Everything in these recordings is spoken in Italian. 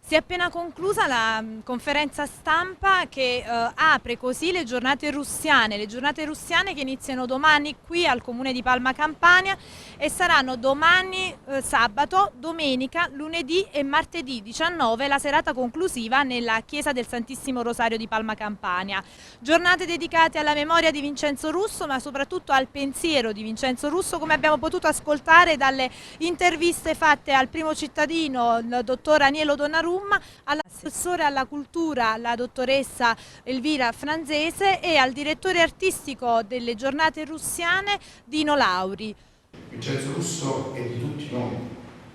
Si è appena conclusa la conferenza stampa che apre così le giornate russiane che iniziano domani qui al comune di Palma Campania e saranno domani sabato, domenica, lunedì e martedì 19, la serata conclusiva nella chiesa del Santissimo Rosario di Palma Campania. Giornate dedicate alla memoria di Vincenzo Russo, ma soprattutto al pensiero di Vincenzo Russo, come abbiamo potuto ascoltare dalle interviste fatte al primo cittadino, il dottor Anielo Donnarumma, all'assessore alla cultura, la dottoressa Elvira Franzese, e al direttore artistico delle giornate russiane, Dino Lauri. Vincenzo Russo è di tutti noi.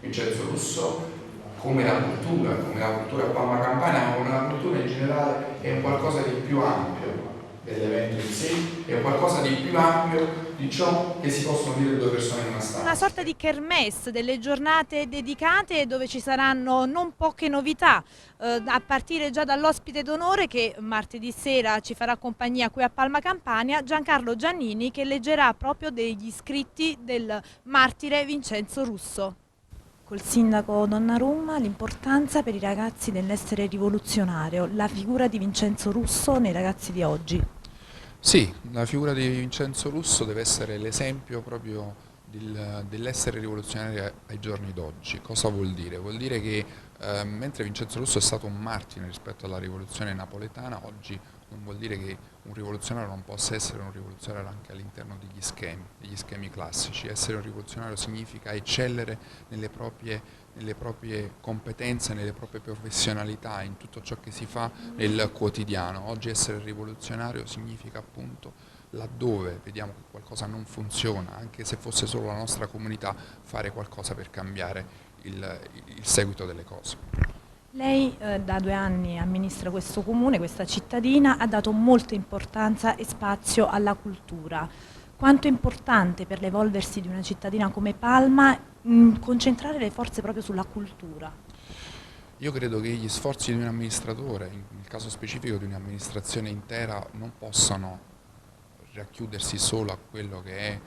Vincenzo Russo, come la cultura a Palma Campania, ma come la cultura in generale, è un qualcosa di più ampio dell'evento in sé, è qualcosa di più ampio di ciò che si possono dire due persone in una stanza. Una sorta di kermesse, delle giornate dedicate dove ci saranno non poche novità, a partire già dall'ospite d'onore che martedì sera ci farà compagnia qui a Palma Campania, Giancarlo Giannini, che leggerà proprio degli scritti del martire Vincenzo Russo. Col sindaco Donnarumma, l'importanza per i ragazzi dell'essere rivoluzionario, la figura di Vincenzo Russo nei ragazzi di oggi. Sì, la figura di Vincenzo Russo deve essere l'esempio proprio dell'essere rivoluzionario ai giorni d'oggi. Cosa vuol dire? Vuol dire che mentre Vincenzo Russo è stato un martire rispetto alla rivoluzione napoletana, oggi non vuol dire che un rivoluzionario non possa essere un rivoluzionario anche all'interno degli schemi classici. Essere un rivoluzionario significa eccellere nelle proprie competenze, nelle proprie professionalità, in tutto ciò che si fa nel quotidiano. Oggi essere rivoluzionario significa appunto, laddove vediamo che qualcosa non funziona, anche se fosse solo la nostra comunità, fare qualcosa per cambiare il seguito delle cose. Lei da 2 anni amministra questo comune, questa cittadina, ha dato molta importanza e spazio alla cultura. Quanto è importante per l'evolversi di una cittadina come Palma concentrare le forze proprio sulla cultura? Io credo che gli sforzi di un amministratore, nel caso specifico di un'amministrazione intera, non possano racchiudersi solo a quello che è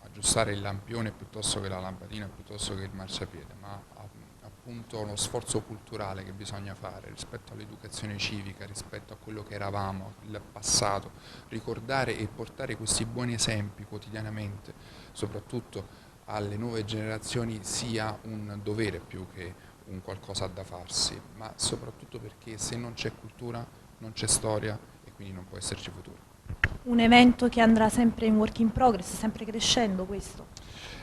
aggiustare il lampione piuttosto che la lampadina, piuttosto che il marciapiede, ma appunto uno sforzo culturale che bisogna fare rispetto all'educazione civica, rispetto a quello che eravamo, il passato, ricordare e portare questi buoni esempi quotidianamente, soprattutto alle nuove generazioni, sia un dovere più che un qualcosa da farsi, ma soprattutto perché se non c'è cultura non c'è storia e quindi non può esserci futuro. Un evento che andrà sempre in work in progress, sempre crescendo questo?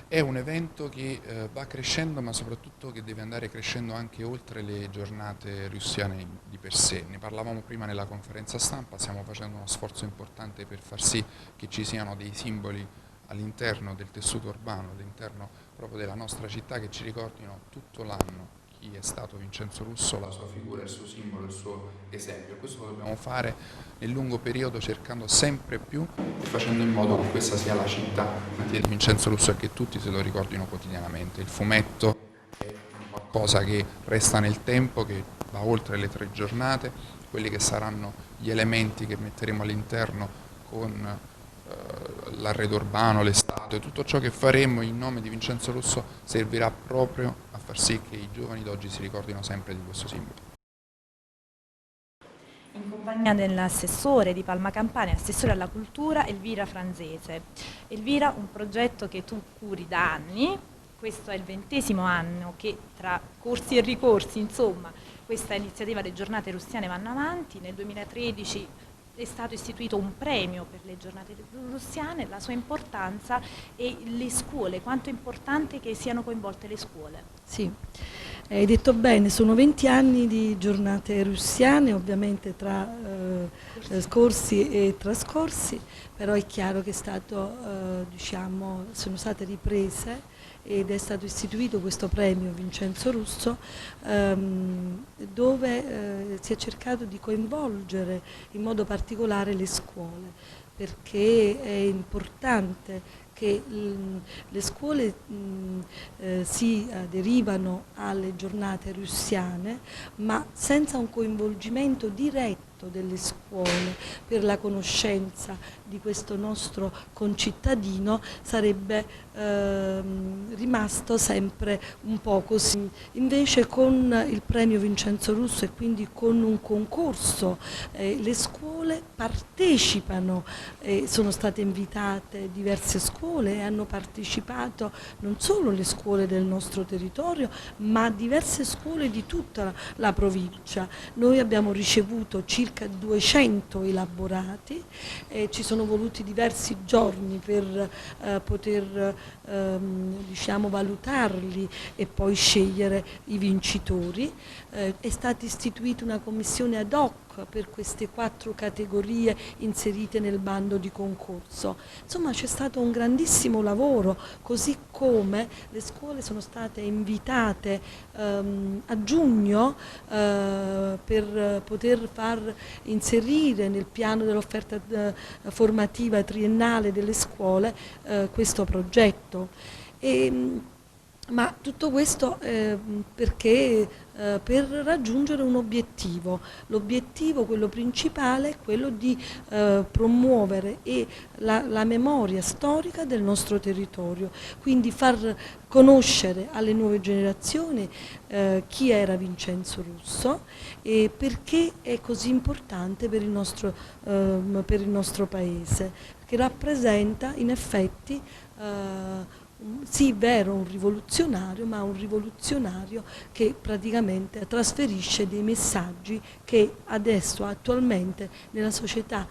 È un evento che va crescendo, ma soprattutto che deve andare crescendo anche oltre le giornate russiane di per sé. Ne parlavamo prima nella conferenza stampa, stiamo facendo uno sforzo importante per far sì che ci siano dei simboli all'interno del tessuto urbano, all'interno proprio della nostra città, che ci ricordino tutto l'anno chi è stato Vincenzo Russo, la sua figura, il suo simbolo, il suo esempio. Questo lo dobbiamo fare nel lungo periodo, cercando sempre più e facendo in modo che questa sia la città di Vincenzo Russo e che tutti se lo ricordino quotidianamente. Il fumetto è qualcosa che resta nel tempo, che va oltre le 3 giornate, quelli che saranno gli elementi che metteremo all'interno con l'arredo urbano, le statue, tutto ciò che faremo in nome di Vincenzo Russo servirà proprio a far sì che i giovani d'oggi si ricordino sempre di questo simbolo. In compagnia dell'assessore di Palma Campania, assessore alla cultura, Elvira Franzese. Elvira, un progetto che tu curi da anni, questo è il 20° anno che tra corsi e ricorsi, insomma, questa iniziativa delle giornate russiane vanno avanti. Nel 2013 è stato istituito un premio per le giornate russiane, la sua importanza e le scuole, quanto è importante che siano coinvolte le scuole. Sì, hai detto bene, sono 20 anni di giornate russiane, ovviamente tra scorsi e trascorsi, però è chiaro che è stato, sono state riprese ed è stato istituito questo premio Vincenzo Russo, dove si è cercato di coinvolgere in modo particolare le scuole, perché è importante che le scuole si aderivano alle giornate russiane, ma senza un coinvolgimento diretto aperto delle scuole per la conoscenza di questo nostro concittadino sarebbe rimasto sempre un po' così. Invece con il premio Vincenzo Russo e quindi con un concorso le scuole partecipano, sono state invitate diverse scuole e hanno partecipato non solo le scuole del nostro territorio ma diverse scuole di tutta la provincia. Noi abbiamo ricevuto circa 200 elaborati, ci sono voluti diversi giorni per poter diciamo, valutarli e poi scegliere i vincitori. È stata istituita una commissione ad hoc per queste 4 categorie inserite nel bando di concorso. Insomma c'è stato un grandissimo lavoro, così come le scuole sono state invitate a giugno per poter far inserire nel piano dell'offerta formativa triennale delle scuole questo progetto. Ma tutto questo perché per raggiungere un obiettivo. L'obiettivo, quello principale, è quello di promuovere la memoria storica del nostro territorio, quindi far conoscere alle nuove generazioni chi era Vincenzo Russo e perché è così importante per il nostro paese, che rappresenta in effetti sì, vero, un rivoluzionario, ma un rivoluzionario che praticamente trasferisce dei messaggi che adesso, attualmente, nella società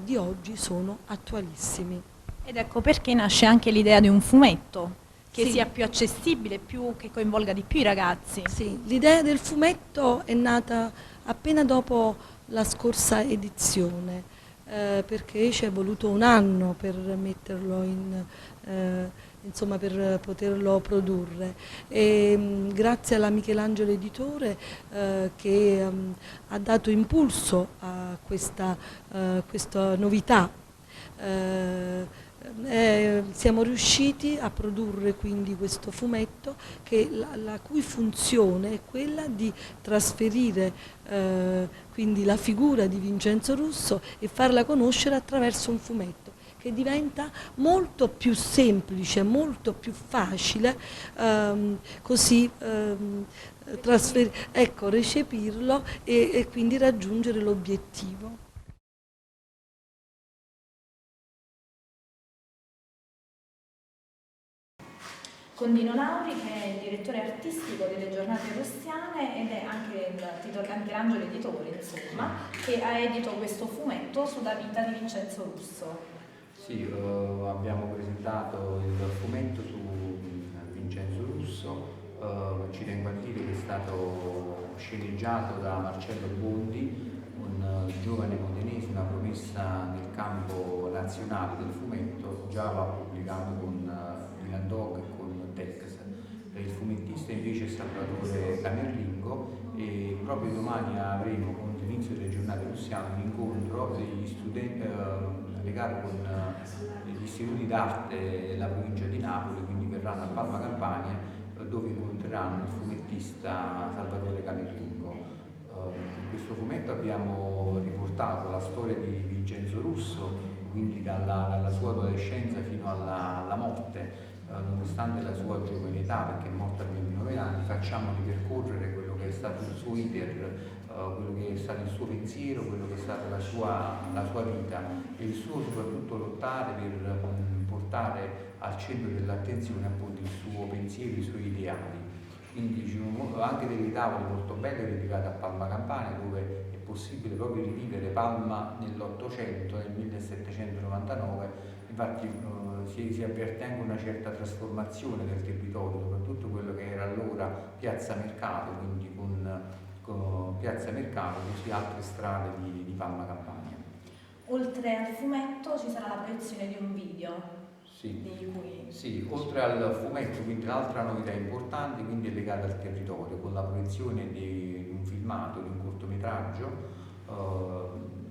di oggi sono attualissimi. Ed ecco perché nasce anche l'idea di un fumetto, che Sì. sia più accessibile, che coinvolga di più i ragazzi. Sì, l'idea del fumetto è nata appena dopo la scorsa edizione, perché ci è voluto un anno per metterlo insomma per poterlo produrre e grazie alla Michelangelo Editore che ha dato impulso a questa novità. Siamo riusciti a produrre quindi questo fumetto la cui funzione è quella di trasferire quindi la figura di Vincenzo Russo e farla conoscere attraverso un fumetto che diventa molto più semplice, molto più facile così recepirlo e quindi raggiungere l'obiettivo. Con Dino Lauri, che è il direttore artistico delle Giornate Russiane ed è anche l'Angelo Editore, insomma, che ha edito questo fumetto sulla vita di Vincenzo Russo. Sì, abbiamo presentato il fumetto su Vincenzo Russo, ci tengo a dire che è stato sceneggiato da Marcello Bondi, un giovane modenese, una promessa nel campo nazionale del fumetto, già aveva pubblicato con Milan Dog e con Tex. Il fumettista invece è Salvatore Camerlingo e proprio domani avremo con l'inizio delle giornate russiane un incontro degli studenti legato con gli istituti d'arte della provincia di Napoli, quindi verranno a Palma Campania dove incontreranno il fumettista Salvatore Camerlingo. In questo fumetto abbiamo riportato la storia di Vincenzo Russo, quindi dalla sua adolescenza fino alla morte. Nonostante la sua giovane età, perché è morta a 29 anni, facciamo ripercorrere quello che è stato il suo iter, quello che è stato il suo pensiero, quello che è stata la sua vita e il suo soprattutto lottare per portare al centro dell'attenzione appunto il suo pensiero, i suoi ideali. Quindi ci sono anche delle tavole molto belle dedicate a Palma Campania, dove è possibile proprio rivivere Palma nell'800, nel 1799. Infatti si avverte anche una certa trasformazione del territorio, soprattutto quello che era allora Piazza Mercato, quindi con Piazza Mercato, così altre strade di Palma Campania. Oltre al fumetto ci sarà la proiezione di un video. Sì, oltre al fumetto, quindi l'altra novità importante quindi è legata al territorio, con la proiezione di un filmato, di un cortometraggio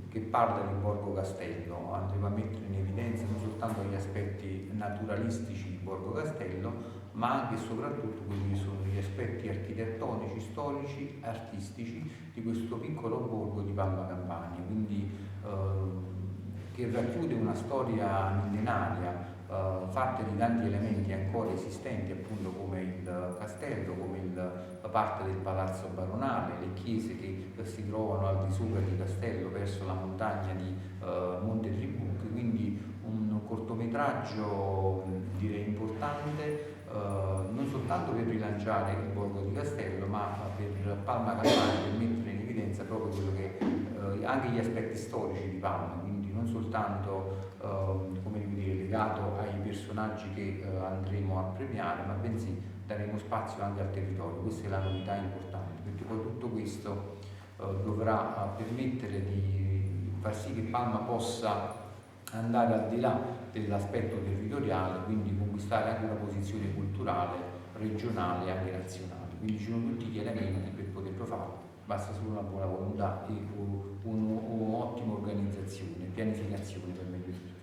che parla di Borgo Castello. Andremo a mettere in evidenza non soltanto gli aspetti naturalistici di Borgo Castello, ma anche e soprattutto quelli che sono gli aspetti architettonici, storici, artistici di questo piccolo borgo di Palma Campania, quindi che racchiude una storia millenaria fatta di tanti elementi ancora esistenti, appunto come il castello, come la parte del palazzo baronale, le chiese che si trovano al di sopra di castello verso la montagna di Monte Tribuc, quindi un cortometraggio direi importante non soltanto per rilanciare il borgo di Castello, ma per Palma Campania, per mettere in evidenza proprio quello che anche gli aspetti storici di Palma, quindi non soltanto come dire, legato ai personaggi che andremo a premiare, ma bensì daremo spazio anche al territorio. Questa è la novità importante, perché poi tutto questo dovrà permettere di far sì che Palma possa andare al di là dell'aspetto territoriale, quindi conquistare anche una posizione culturale, regionale e anche nazionale. Quindi ci sono tutti gli elementi per poterlo fare, basta solo una buona volontà e un'ottima organizzazione, pianificazione per meglio.